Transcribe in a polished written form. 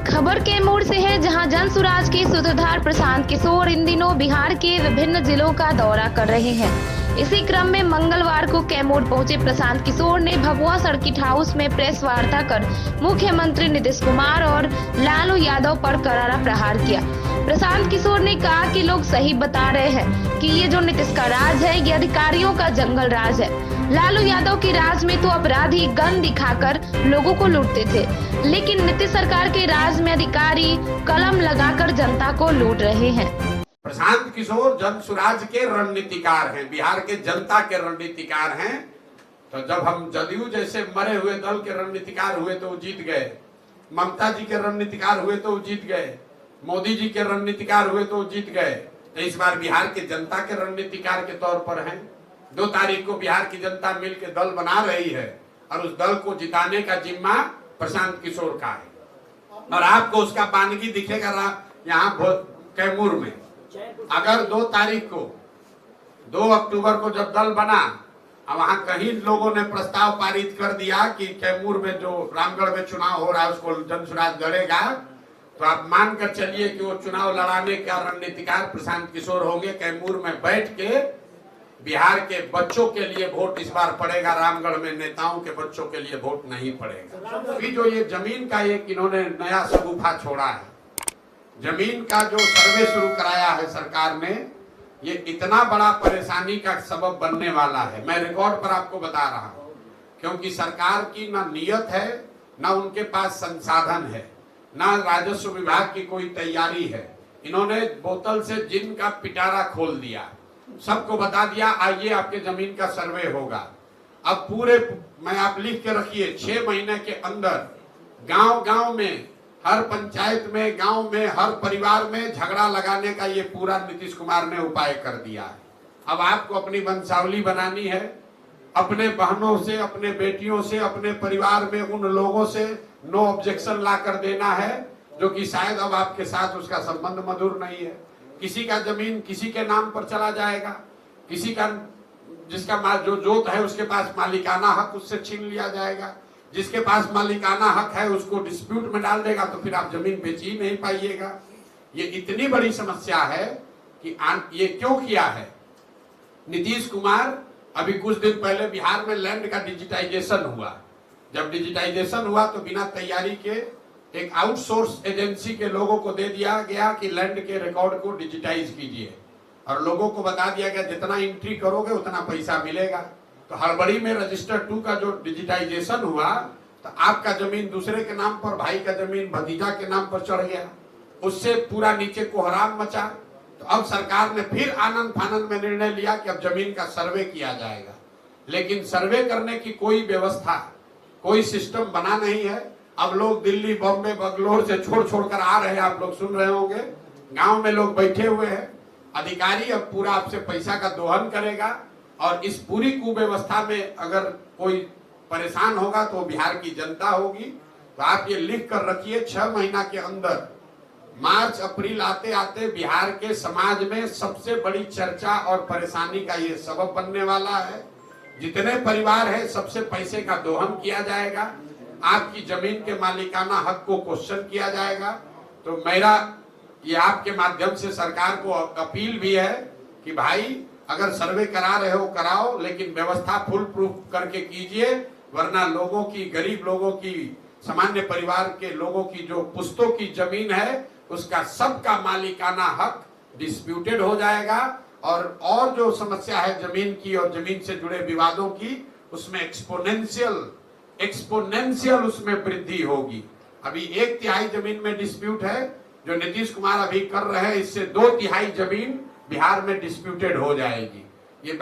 खबर कैमूर से है, जहां जनसुराज के सूत्रधार प्रशांत किशोर इन दिनों बिहार के विभिन्न जिलों का दौरा कर रहे हैं। इसी क्रम में मंगलवार को कैमूर पहुंचे प्रशांत किशोर ने भभुआ सर्किट हाउस में प्रेस वार्ता कर मुख्यमंत्री नीतीश कुमार और लालू यादव पर करारा प्रहार किया। प्रशांत किशोर ने कहा कि लोग सही बता रहे हैं कि ये जो नीतीश का राज है, ये अधिकारियों का जंगल राज है। लालू यादव के राज में तो अपराधी गन दिखाकर लोगों को लूटते थे, लेकिन नीतीश सरकार के राज में अधिकारी कलम लगाकर जनता को लूट रहे हैं। प्रशांत किशोर जनसुराज के रणनीतिकार हैं, बिहार के जनता के रणनीतिकार हैं। तो जब हम जदयू जैसे मरे हुए दल के रणनीतिकार हुए तो जीत गए, ममता जी के रणनीतिकार हुए तो जीत गए, मोदी जी के रणनीतिकार हुए तो जीत गए। तो इस बार बिहार के जनता के रणनीतिकार के तौर पर हैं। 2 तारीख को बिहार की जनता मिलकर दल बना रही है और उस दल को जिताने का जिम्मा प्रशांत किशोर का है। और आपको उसका बानगी दिखेगा यहाँ कैमूर में। अगर 2 तारीख को 2 अक्टूबर को जब दल बना, वहां कहीं लोगों ने प्रस्ताव पारित कर दिया कि कैमूर में जो रामगढ़ में चुनाव हो रहा है उसको जनसुराज लड़ेगा, तो आप मानकर चलिए कि वो चुनाव लड़ाने का रणनीतिकार प्रशांत किशोर होंगे। कैमूर में बैठ के बिहार के बच्चों के लिए वोट इस बार पड़ेगा, रामगढ़ में नेताओं के बच्चों के लिए वोट नहीं पड़ेगा। अभी जो ये जमीन का एक इन्होंने नया शगुफा छोड़ा है, जमीन का जो सर्वे शुरू कराया है सरकार ने, ये इतना बड़ा परेशानी का सबब बनने वाला है। मैं रिकॉर्ड पर आपको बता रहा हूँ, क्योंकि सरकार की ना नियत है, ना उनके पास संसाधन है, ना राजस्व विभाग की कोई तैयारी है। इन्होंने बोतल से जिन का पिटारा खोल दिया, सबको बता दिया आइए आपके जमीन का सर्वे होगा। अब पूरे मैं आप लिख के रखिए 6 महीने के अंदर गांव-गांव में, हर पंचायत में, गांव में, हर परिवार में झगड़ा लगाने का ये पूरा नीतीश कुमार ने उपाय कर दिया है। अब आपको अपनी वंशावली बनानी है, अपने बहनों से, अपने बेटियों से, अपने परिवार में उन लोगों से नो ऑब्जेक्शन ला कर देना है जो कि शायद अब आपके साथ उसका संबंध मधुर नहीं है। किसी का जमीन किसी के नाम पर चला जाएगा, किसी का जिसका जो जोत है उसके पास मालिकाना हक उससे छीन लिया जाएगा, जिसके पास मालिकाना हक है उसको डिस्प्यूट में डाल देगा, तो फिर आप जमीन बेच ही नहीं पाइएगा। ये इतनी बड़ी समस्या है कि ये क्यों किया है नीतीश कुमार। अभी कुछ दिन पहले बिहार में लैंड का डिजिटाइजेशन हुआ। जब डिजिटाइजेशन हुआ तो बिना तैयारी के एक आउटसोर्स एजेंसी के लोगों को दे दिया गया कि लैंड के रिकॉर्ड को डिजिटाइज कीजिए, और लोगों को बता दिया गया जितना एंट्री करोगे उतना पैसा मिलेगा। तो हड़बड़ी में रजिस्टर 2 का जो डिजिटाइजेशन हुआ, तो आपका जमीन दूसरे के नाम पर, भाई का जमीन भतीजा के नाम पर चढ़ गया, उससे पूरा नीचे कोहराम मचा। तो अब सरकार ने फिर आनंद फानंद में निर्णय लिया कि अब जमीन का सर्वे किया जाएगा, लेकिन सर्वे करने की कोई व्यवस्था, कोई सिस्टम बना नहीं है। अब लोग दिल्ली, बॉम्बे, बंगलोर से छोड़ कर आ रहे हैं, आप लोग सुन रहे होंगे। गांव में लोग बैठे हुए हैं, अधिकारी अब पूरा आपसे पैसा का दोहन करेगा, और इस पूरी कुव्यवस्था में अगर कोई परेशान होगा तो बिहार की जनता होगी। तो आप ये लिख कर रखिए 6 महीना के अंदर, मार्च अप्रैल आते आते बिहार के समाज में सबसे बड़ी चर्चा और परेशानी का ये सबब बनने वाला है। जितने परिवार है सबसे पैसे का दोहन किया जाएगा, आपकी जमीन के मालिकाना हक को क्वेश्चन किया जाएगा। तो मेरा ये आपके माध्यम से सरकार को अपील भी है कि भाई अगर सर्वे करा रहे हो कराओ, लेकिन व्यवस्था फुल प्रूफ करके कीजिए, वरना लोगों की, गरीब लोगों की, सामान्य परिवार के लोगों की जो पुश्तों की जमीन है उसका सबका मालिकाना हक डिस्प्यूटेड हो जाएगा, और जो समस्या है जमीन की और जमीन से जुड़े विवादों की, उसमें एक्सपोनेंशियल उसमें वृद्धि होगी। अभी 1/3 जमीन में डिस्प्यूट है, जो नीतीश कुमार अभी कर रहे हैं, इससे 2/3 जमीन बिहार में डिस्प्यूटेड हो जाएगी। ये